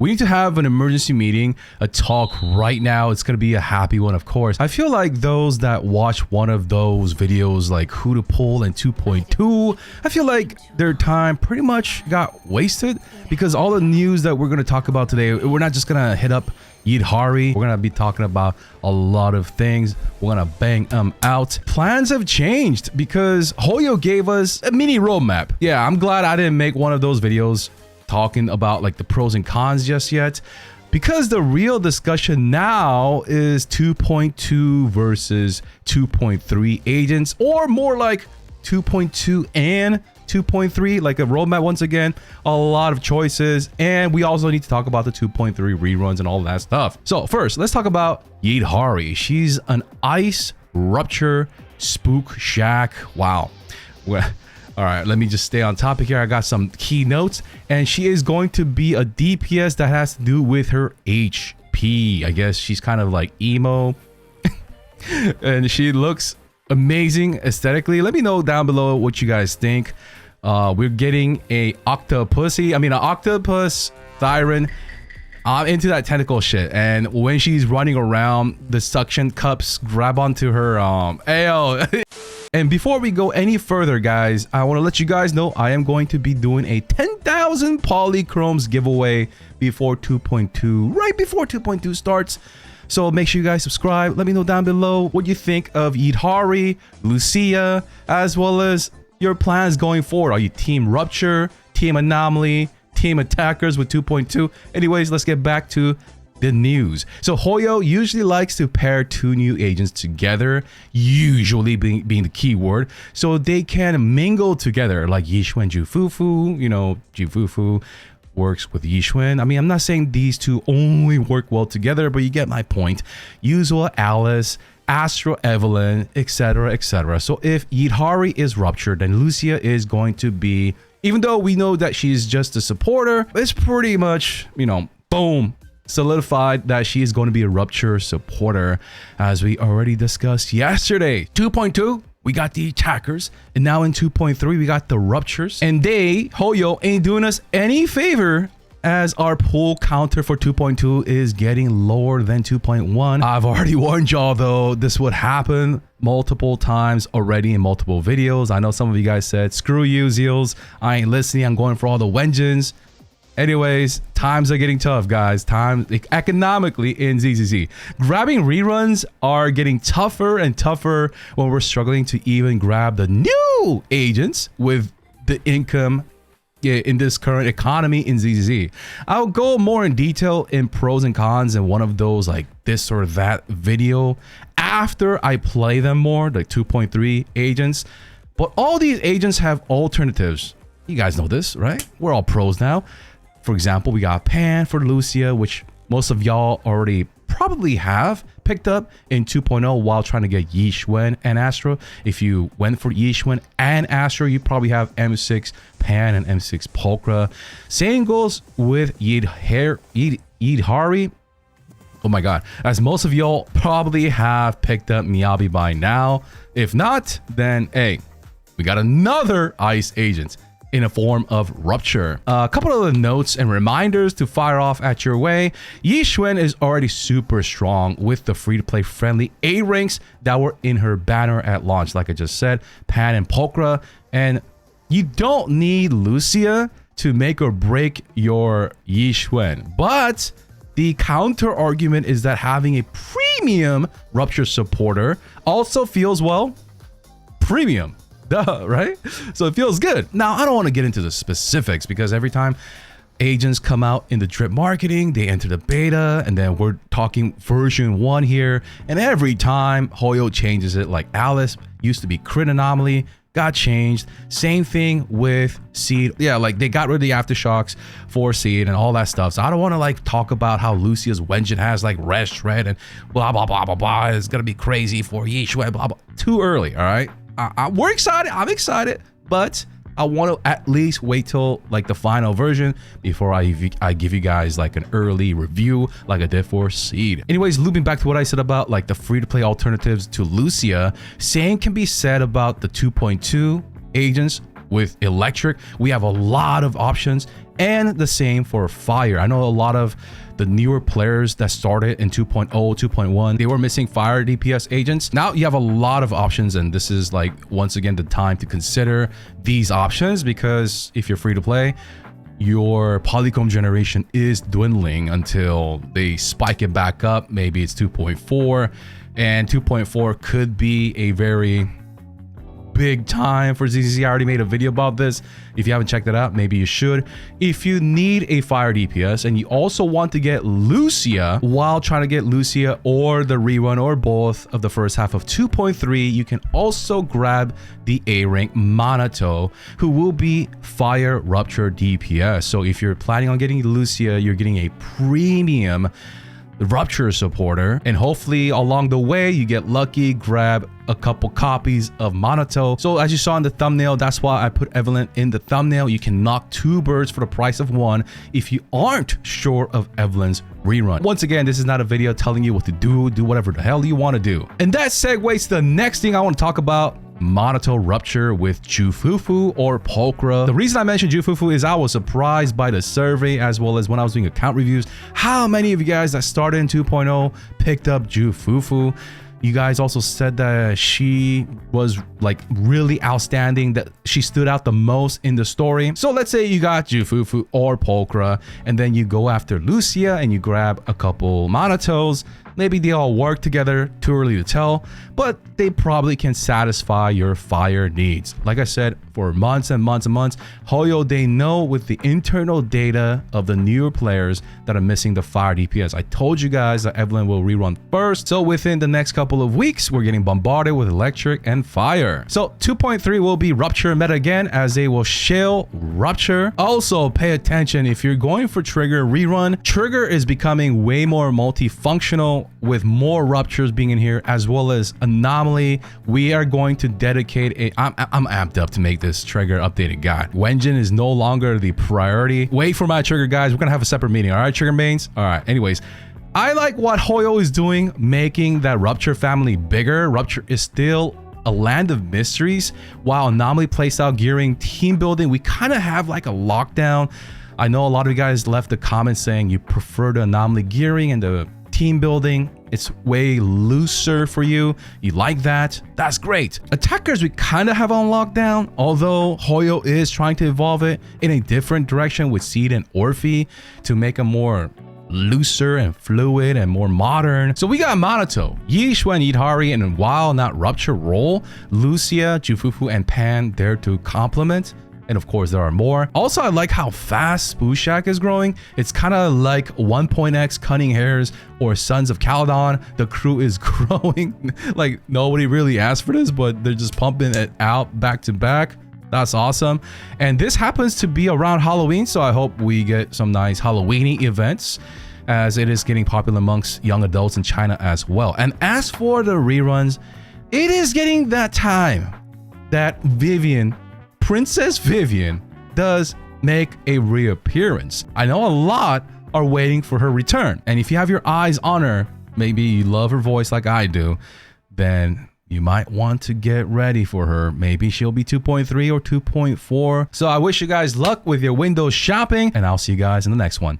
We need to have an emergency meeting, a talk right now. It's going to be a happy one, of course. I feel like those that watch one of those videos like who to pull and 2.2, I feel like their time pretty much got wasted because all the news that we're going to talk about today, we're not just going to hit up Yidhari. We're going to be talking about a lot of things. We're going to bang them out. Plans have changed because Hoyo gave us a mini roadmap. Yeah, I'm glad I didn't make one of those videos talking about like the pros and cons just yet, because the real discussion now is 2.2 versus 2.3 agents, or more like 2.2 and 2.3, like a roadmap. Once again, a lot of choices, and we also need to talk about the 2.3 reruns and all that stuff. So first, let's talk about Yidhari. She's an Ice Rupture Spook Shack. Wow. Well, all right, let me just stay on topic here. I got some key notes, and she is going to be a DPS that has to do with her HP. I guess she's kind of like emo, and she looks amazing aesthetically. Let me know down below what you guys think. We're getting an octopus siren. I'm into that tentacle shit, and when she's running around, the suction cups grab onto her ayo. And before we go any further, guys, I want to let you guys know I am going to be doing a 10,000 polychromes giveaway before 2.2, right before 2.2 starts. So make sure you guys subscribe. Let me know down below what you think of Yidhari, Lucia, as well as your plans going forward. Are you Team Rupture, Team Anomaly, Team Attackers with 2.2? Anyways, let's get back to the news. So Hoyo usually likes to pair two new agents together, usually being the key word, so they can mingle together, like Yixuan Jufufu. You know, Jufufu works with Yixuan. I mean, I'm not saying these two only work well together, but you get my point. Usual Alice, Astro Evelyn, etc, etc. So if Yidhari is Rupture, then Lucia is going to be, even though we know that she's just a supporter, it's pretty much, you know, boom, solidified that she is going to be a Rupture supporter, as we already discussed yesterday. 2.2, we got the attackers, and now in 2.3 we got the Ruptures, and Hoyo ain't doing us any favor, as our pull counter for 2.2 is getting lower than 2.1. I've already warned y'all though, this would happen multiple times already in multiple videos. I know some of you guys said, screw you Zeals, I ain't listening, I'm going for all the wengens. Anyways, times are getting tough, guys. Time economically in ZZZ. Grabbing reruns are getting tougher and tougher when we're struggling to even grab the new agents with the income in this current economy in ZZZ. I'll go more in detail in pros and cons in one of those like this or that video after I play them more, like 2.3 agents. But all these agents have alternatives. You guys know this, right? We're all pros now. For example, we got Pan for Lucia, which most of y'all already probably have picked up in 2.0 while trying to get Yixuan and Astro. If you went for Yixuan and Astro, you probably have M6 Pan and M6 Pulchra. Same goes with Yidhari. Oh my god, as most of y'all probably have picked up Miyabi by now. If not, then hey, we got another Ice agent in a form of Rupture. A couple of the notes and reminders to fire off at your way. Yixuan is already super strong with the free-to-play friendly A ranks that were in her banner at launch, like I just said, Pan and Pulchra. And you don't need Lucia to make or break your Yixuan. But the counter argument is that having a premium Rupture supporter also feels, well, premium. Duh, right? So it feels good. Now, I don't want to get into the specifics because every time agents come out in the drip marketing, they enter the beta, and then we're talking version 1 here, and every time Hoyo changes it, like Alice used to be crit anomaly, got changed. Same thing with Seed. Yeah, like they got rid of the aftershocks for Seed and all that stuff. So I don't want to like talk about how Lucia's Wenjin has like red shred and blah blah blah blah blah. It's gonna be crazy for Yixuan, blah blah. Too early, all right? We're excited. I'm excited, but I want to at least wait till like the final version before I give you guys like an early review like I did for Seed. Anyways, looping back to what I said about like the free-to-play alternatives to Lucia, same can be said about the 2.2 agents With electric, we have a lot of options, and the same for fire. I know a lot of the newer players that started in 2.0, 2.1, they were missing fire DPS agents. Now you have a lot of options, and this is like, once again, the time to consider these options, because if you're free to play, your polycomb generation is dwindling until they spike it back up. Maybe it's 2.4, and 2.4 could be a very big time for ZZZ. I already made a video about this. If you haven't checked it out, maybe you should. If you need a fire DPS and you also want to get Lucia while trying to get Lucia or the rerun or both of the first half of 2.3, you can also grab the A rank Manato, who will be Fire Rupture DPS. So if you're planning on getting Lucia, you're getting a premium Rupture supporter, and hopefully along the way you get lucky, grab a couple copies of Manato. So as you saw in the thumbnail, that's why I put Evelyn in the thumbnail. You can knock 2 birds for the price of 1 if you aren't sure of Evelyn's rerun. Once again, this is not a video telling you what to do whatever the hell you want to do. And that segues to the next thing I want to talk about: Manato Rupture with Jufufu or Pulchra. The reason I mentioned Jufufu is I was surprised by the survey, as well as when I was doing account reviews, how many of you guys that started in 2.0 picked up Jufufu. You guys also said that she was like really outstanding, that she stood out the most in the story. So let's say you got Jufufu or Pulchra, and then you go after Lucia and you grab a couple Manatos. Maybe they all work together, too early to tell, but they probably can satisfy your fire needs. Like I said, for months and months and months, Hoyo, they know with the internal data of the newer players that are missing the fire DPS. I told you guys that Evelyn will rerun first, so within the next couple of weeks, we're getting bombarded with electric and fire. So 2.3 will be Rupture meta again, as they will shield Rupture. Also, pay attention if you're going for Trigger rerun. Trigger is becoming way more multifunctional, with more Ruptures being in here, as well as Anomaly. We are going to dedicate a... I'm amped up to make this Trigger updated guide. Wenjin is no longer the priority. Wait for my Trigger, guys. We're gonna have a separate meeting. All right, Trigger mains? All right, anyways. I like what Hoyo is doing, making that Rupture family bigger. Rupture is still a land of mysteries, while Anomaly playstyle gearing, team building, we kind of have like a lockdown. I know a lot of you guys left the comments saying you prefer the Anomaly gearing and the team building. It's way looser for you. You like that? That's great. Attackers, we kind of have on lockdown, although Hoyo is trying to evolve it in a different direction with Seed and Orphe to make a more looser and fluid and more modern. So we got Manato, Yidhari, and while not Rupture role, Lucia, Jufufu, and Pan there to complement. And of course, there are more. Also, I like how fast Spook Shack is growing. It's kind of like 1.x Cunning Hairs or Sons of Caledon. The crew is growing. Like, nobody really asked for this, but they're just pumping it out back to back. That's awesome. And this happens to be around Halloween, so I hope we get some nice Halloweeny events, as it is getting popular amongst young adults in China as well. And as for the reruns, it is getting that time that Vivian, Princess Vivian, does make a reappearance. I know a lot are waiting for her return, and if you have your eyes on her, maybe you love her voice like I do, then you might want to get ready for her. Maybe she'll be 2.3 or 2.4. So I wish you guys luck with your Windows shopping, and I'll see you guys in the next one.